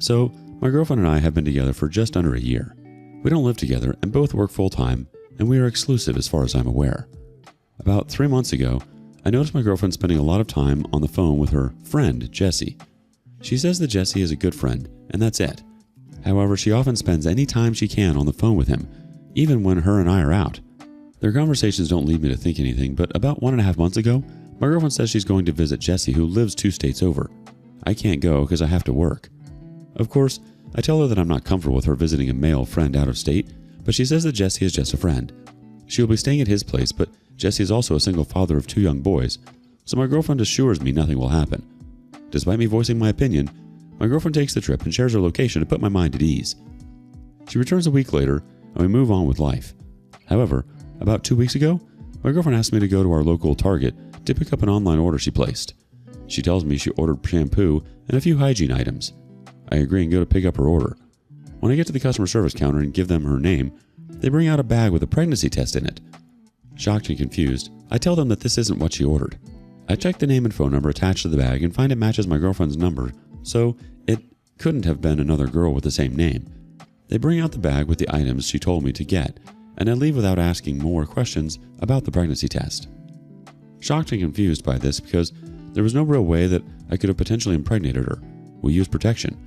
So, my girlfriend and I have been together for just under a year. We don't live together and both work full-time, and we are exclusive as far as I'm aware. About 3 months ago, I noticed my girlfriend spending a lot of time on the phone with her friend, Jessie. She says that Jessie is a good friend, and that's it. However, she often spends any time she can on the phone with him, even when her and I are out. Their conversations don't lead me to think anything, but about 1.5 months ago, my girlfriend says she's going to visit Jessie, who lives 2 states over. I can't go because I have to work. Of course, I tell her that I'm not comfortable with her visiting a male friend out of state, but she says that Jessie is just a friend. She will be staying at his place, but Jessie is also a single father of 2 young boys, so my girlfriend assures me nothing will happen. Despite me voicing my opinion, my girlfriend takes the trip and shares her location to put my mind at ease. She returns a week later, and we move on with life. However, about 2 weeks ago, my girlfriend asked me to go to our local Target to pick up an online order she placed. She tells me she ordered shampoo and a few hygiene items. I agree and go to pick up her order. When I get to the customer service counter and give them her name, they bring out a bag with a pregnancy test in it. Shocked and confused, I tell them that this isn't what she ordered. I check the name and phone number attached to the bag and find it matches my girlfriend's number, so it couldn't have been another girl with the same name. They bring out the bag with the items she told me to get, and I leave without asking more questions about the pregnancy test. Shocked and confused by this because there was no real way that I could have potentially impregnated her. We used protection.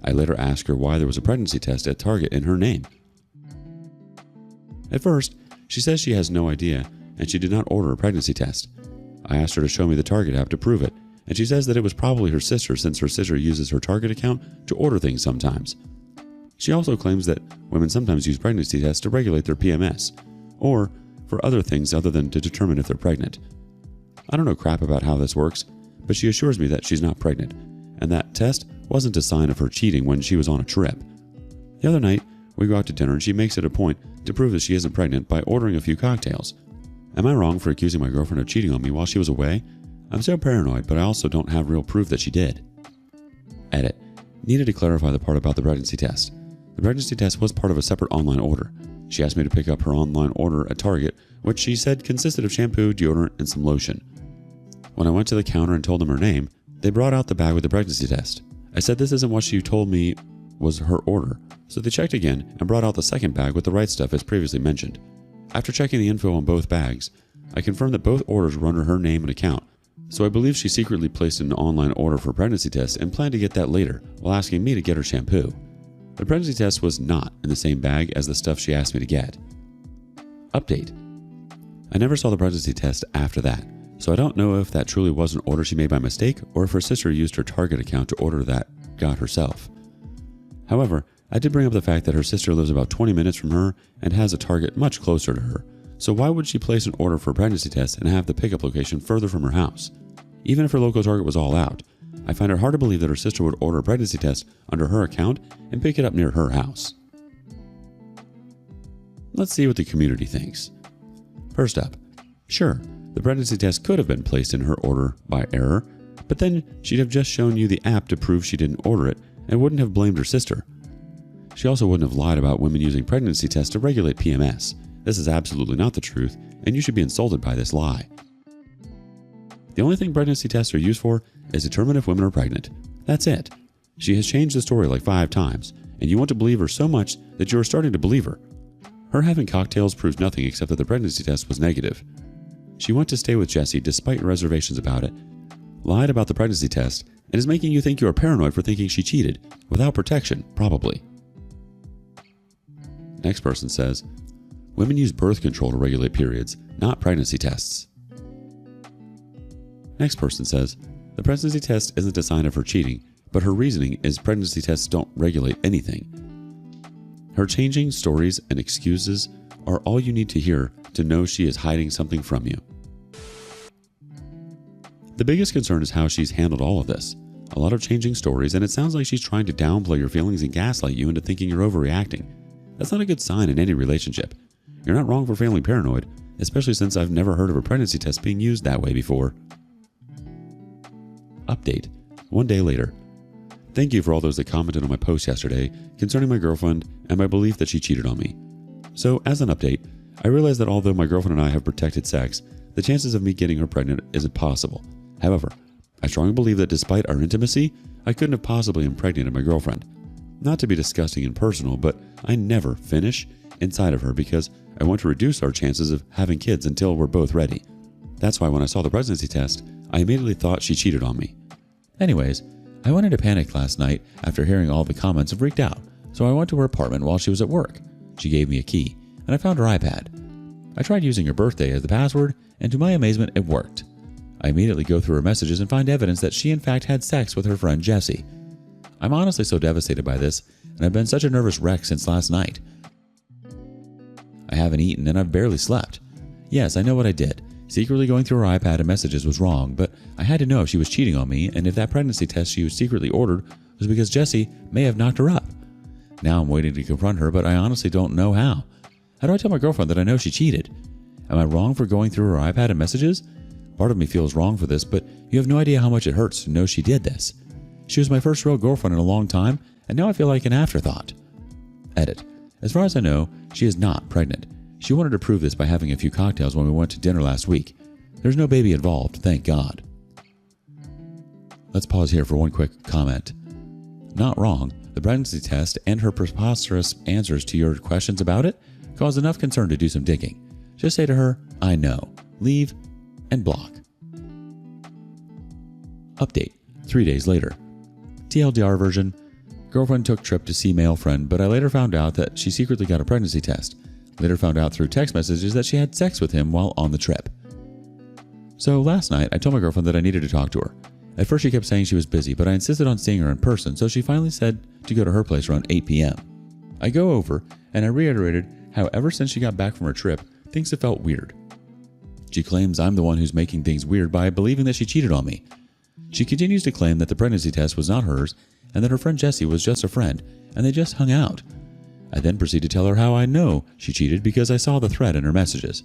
I later asked her why there was a pregnancy test at Target in her name. At first, she says she has no idea and she did not order a pregnancy test. I asked her to show me the Target app to prove it, and she says that it was probably her sister since her sister uses her Target account to order things sometimes. She also claims that women sometimes use pregnancy tests to regulate their PMS, or for other things other than to determine if they're pregnant. I don't know crap about how this works, but she assures me that she's not pregnant, and that test wasn't a sign of her cheating when she was on a trip. The other night, we go out to dinner and she makes it a point to prove that she isn't pregnant by ordering a few cocktails. Am I wrong for accusing my girlfriend of cheating on me while she was away? I'm so paranoid, but I also don't have real proof that she did. Edit. Needed to clarify the part about the pregnancy test. The pregnancy test was part of a separate online order. She asked me to pick up her online order at Target, which she said consisted of shampoo, deodorant, and some lotion. When I went to the counter and told them her name, they brought out the bag with the pregnancy test. I said this isn't what she told me was her order, so they checked again and brought out the second bag with the right stuff as previously mentioned. After checking the info on both bags, I confirmed that both orders were under her name and account, so I believe she secretly placed an online order for a pregnancy test and planned to get that later while asking me to get her shampoo. The pregnancy test was not in the same bag as the stuff she asked me to get. Update. I never saw the pregnancy test after that, so I don't know if that truly was an order she made by mistake or if her sister used her Target account to order that got herself. However, I did bring up the fact that her sister lives about 20 minutes from her and has a Target much closer to her, so why would she place an order for a pregnancy test and have the pickup location further from her house? Even if her local Target was all out, I find it hard to believe that her sister would order a pregnancy test under her account and pick it up near her house. Let's see what the community thinks. First up, sure, the pregnancy test could have been placed in her order by error, but then she'd have just shown you the app to prove she didn't order it and wouldn't have blamed her sister. She also wouldn't have lied about women using pregnancy tests to regulate PMS. This is absolutely not the truth, and you should be insulted by this lie. The only thing pregnancy tests are used for is to determine if women are pregnant. That's it. She has changed the story like 5 times, and you want to believe her so much that you are starting to believe her. Her having cocktails proves nothing except that the pregnancy test was negative. She went to stay with Jessie despite your reservations about it, lied about the pregnancy test, and is making you think you are paranoid for thinking she cheated, without protection, probably. Next person says, women use birth control to regulate periods, not pregnancy tests. Next person says, the pregnancy test isn't a sign of her cheating, but her reasoning is pregnancy tests don't regulate anything. Her changing stories and excuses are all you need to hear to know she is hiding something from you. The biggest concern is how she's handled all of this. A lot of changing stories, and it sounds like she's trying to downplay your feelings and gaslight you into thinking you're overreacting. That's not a good sign in any relationship. You're not wrong for feeling paranoid, especially since I've never heard of a pregnancy test being used that way before. Update. 1 day later. Thank you for all those that commented on my post yesterday concerning my girlfriend and my belief that she cheated on me. So, as an update, I realized that although my girlfriend and I have protected sex, the chances of me getting her pregnant isn't possible. However, I strongly believe that despite our intimacy, I couldn't have possibly impregnated my girlfriend. Not to be disgusting and personal, but I never finish inside of her because I want to reduce our chances of having kids until we're both ready. That's why when I saw the pregnancy test, I immediately thought she cheated on me. Anyways, I went into panic last night after hearing all the comments and freaked out, so I went to her apartment while she was at work. She gave me a key, and I found her iPad. I tried using her birthday as the password, and to my amazement, it worked. I immediately go through her messages and find evidence that she in fact had sex with her friend Jessie. I'm honestly so devastated by this, and I've been such a nervous wreck since last night. I haven't eaten and I've barely slept. Yes, I know what I did. Secretly going through her iPad and messages was wrong, but I had to know if she was cheating on me and if that pregnancy test she was secretly ordered was because Jessie may have knocked her up. Now I'm waiting to confront her, but I honestly don't know how. How do I tell my girlfriend that I know she cheated? Am I wrong for going through her iPad and messages? Part of me feels wrong for this, but you have no idea how much it hurts to know she did this. She was my first real girlfriend in a long time, and now I feel like an afterthought. Edit. As far as I know, she is not pregnant. She wanted to prove this by having a few cocktails when we went to dinner last week. There's no baby involved, thank God. Let's pause here for one quick comment. Not wrong. The pregnancy test and her preposterous answers to your questions about it caused enough concern to do some digging. Just say to her, I know. Leave and block. Update. 3 days later. TLDR version. Girlfriend took trip to see male friend, but I later found out that she secretly got a pregnancy test. Later found out through text messages that she had sex with him while on the trip. So last night, I told my girlfriend that I needed to talk to her. At first she kept saying she was busy, but I insisted on seeing her in person, so she finally said to go to her place around 8 p.m. I go over, and I reiterated how ever since she got back from her trip, things have felt weird. She claims I'm the one who's making things weird by believing that she cheated on me. She continues to claim that the pregnancy test was not hers, and that her friend Jessie was just a friend, and they just hung out. I then proceed to tell her how I know she cheated because I saw the thread in her messages.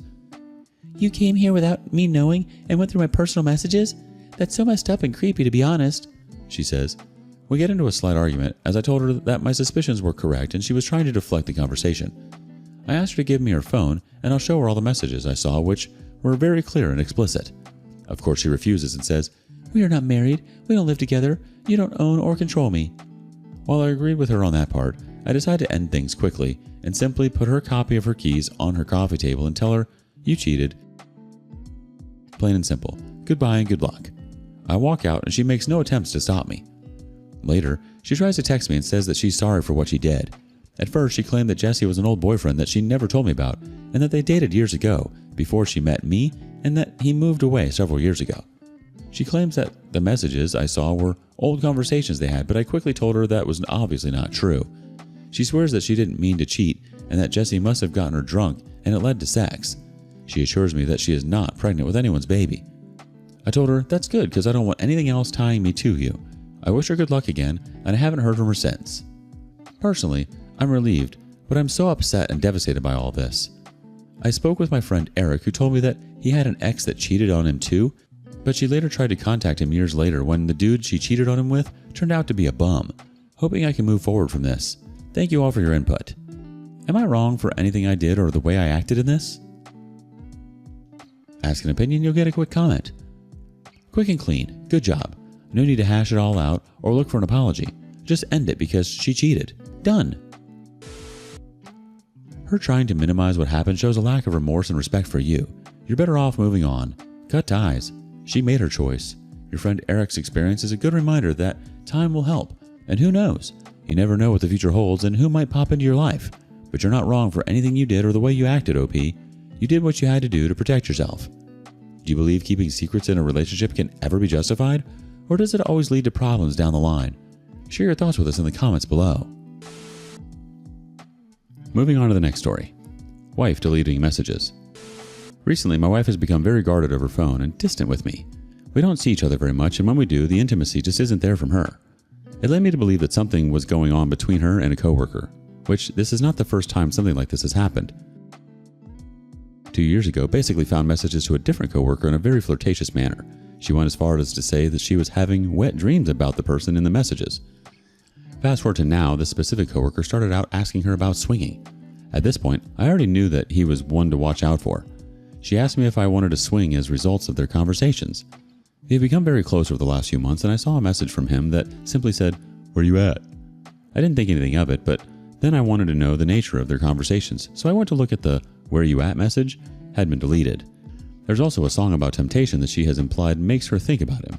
You came here without me knowing and went through my personal messages? That's so messed up and creepy, to be honest, she says. We get into a slight argument as I told her that my suspicions were correct and she was trying to deflect the conversation. I asked her to give me her phone and I'll show her all the messages I saw, which were very clear and explicit. Of course, she refuses and says, We are not married, we don't live together, you don't own or control me. While I agreed with her on that part, I decided to end things quickly and simply put her copy of her keys on her coffee table and tell her, You cheated. Plain and simple. Goodbye and good luck. I walk out and she makes no attempts to stop me. Later, she tries to text me and says that she's sorry for what she did. At first, she claimed that Jessie was an old boyfriend that she never told me about and that they dated years ago before she met me and that he moved away several years ago. She claims that the messages I saw were old conversations they had, but I quickly told her that was obviously not true. She swears that she didn't mean to cheat and that Jessie must have gotten her drunk and it led to sex. She assures me that she is not pregnant with anyone's baby. I told her that's good because I don't want anything else tying me to you. I wish her good luck again, and I haven't heard from her since. Personally, I'm relieved, but I'm so upset and devastated by all this. I spoke with my friend Eric, who told me that he had an ex that cheated on him too, but she later tried to contact him years later when the dude she cheated on him with turned out to be a bum. Hoping I can move forward from this. Thank you all for your input. Am I wrong for anything I did or the way I acted in this? Ask an opinion, you'll get a quick comment. Quick and clean. Good job. No need to hash it all out or look for an apology. Just end it because she cheated. Done. Her trying to minimize what happened shows a lack of remorse and respect for you. You're better off moving on. Cut ties. She made her choice. Your friend Eric's experience is a good reminder that time will help. And who knows? You never know what the future holds and who might pop into your life. But you're not wrong for anything you did or the way you acted, OP. You did what you had to do to protect yourself. Do you believe keeping secrets in a relationship can ever be justified? Or does it always lead to problems down the line? Share your thoughts with us in the comments below. Moving on to the next story. Wife deleting messages. Recently, my wife has become very guarded over phone and distant with me. We don't see each other very much, and when we do, the intimacy just isn't there from her. It led me to believe that something was going on between her and a coworker, which this is not the first time something like this has happened. 2 years ago, basically found messages to a different coworker in a very flirtatious manner. She went as far as to say that she was having wet dreams about the person in the messages. Fast forward to now, this specific coworker started out asking her about swinging. At this point, I already knew that he was one to watch out for. She asked me if I wanted to swing as results of their conversations. We have become very close over the last few months, and I saw a message from him that simply said, "Where you at?" I didn't think anything of it, but then I wanted to know the nature of their conversations, so I went to look at the "Where you at" message. Had been deleted. There's also a song about temptation that she has implied makes her think about him.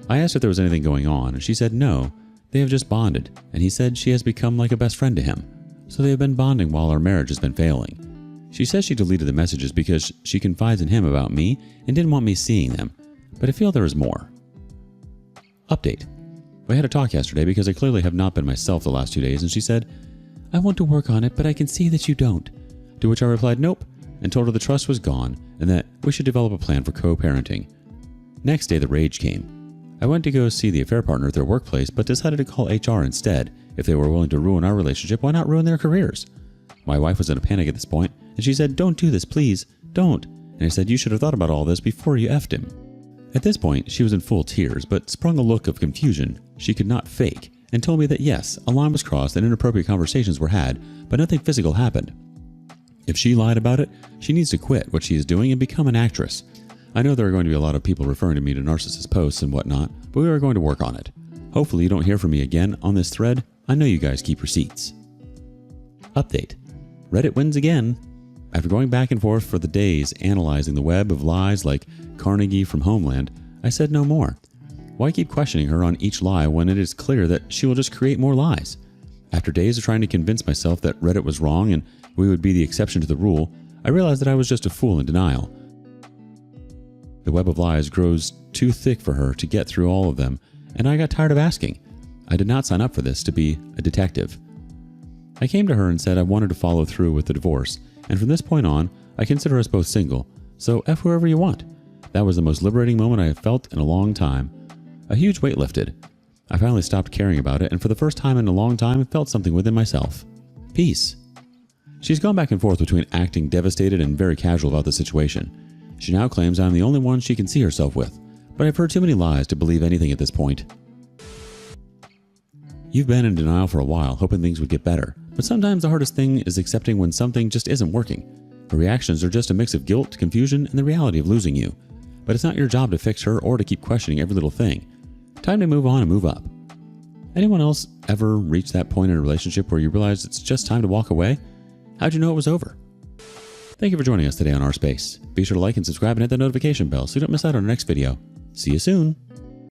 I asked if there was anything going on, and she said no, they have just bonded, and he said she has become like a best friend to him, so they have been bonding while our marriage has been failing. She says she deleted the messages because she confides in him about me and didn't want me seeing them, but I feel there is more. Update. We had a talk yesterday because I clearly have not been myself the last 2 days, and she said, "I want to work on it, but I can see that you don't." To which I replied nope, and told her the trust was gone and that we should develop a plan for co-parenting. Next day the rage came. I went to go see the affair partner at their workplace, but decided to call HR instead. If they were willing to ruin our relationship, why not ruin their careers? My wife was in a panic at this point, and she said, "Don't do this, please, don't." And I said, "You should have thought about all this before you effed him." At this point, she was in full tears, but sprung a look of confusion she could not fake, and told me that yes, a line was crossed and inappropriate conversations were had, but nothing physical happened. If she lied about it, she needs to quit what she is doing and become an actress. I know there are going to be a lot of people referring to me to narcissist posts and whatnot, but we are going to work on it. Hopefully you don't hear from me again on this thread. I know you guys keep receipts. Update. Reddit wins again. After going back and forth for the days analyzing the web of lies like Carnegie from Homeland, I said no more. Why keep questioning her on each lie when it is clear that she will just create more lies? After days of trying to convince myself that Reddit was wrong and we would be the exception to the rule, I realized that I was just a fool in denial. The web of lies grows too thick for her to get through all of them, and I got tired of asking. I did not sign up for this to be a detective. I came to her and said I wanted to follow through with the divorce, and from this point on, I consider us both single, so F whoever you want. That was the most liberating moment I have felt in a long time. A huge weight lifted. I finally stopped caring about it, and for the first time in a long time, felt something within myself. Peace. She's gone back and forth between acting devastated and very casual about the situation. She now claims I'm the only one she can see herself with, but I've heard too many lies to believe anything at this point. You've been in denial for a while, hoping things would get better, but sometimes the hardest thing is accepting when something just isn't working. Her reactions are just a mix of guilt, confusion, and the reality of losing you. But it's not your job to fix her or to keep questioning every little thing. Time to move on and move up. Anyone else ever reach that point in a relationship where you realize it's just time to walk away? How'd you know it was over? Thank you for joining us today on Our Space. Be sure to like and subscribe and hit that notification bell so you don't miss out on our next video. See you soon!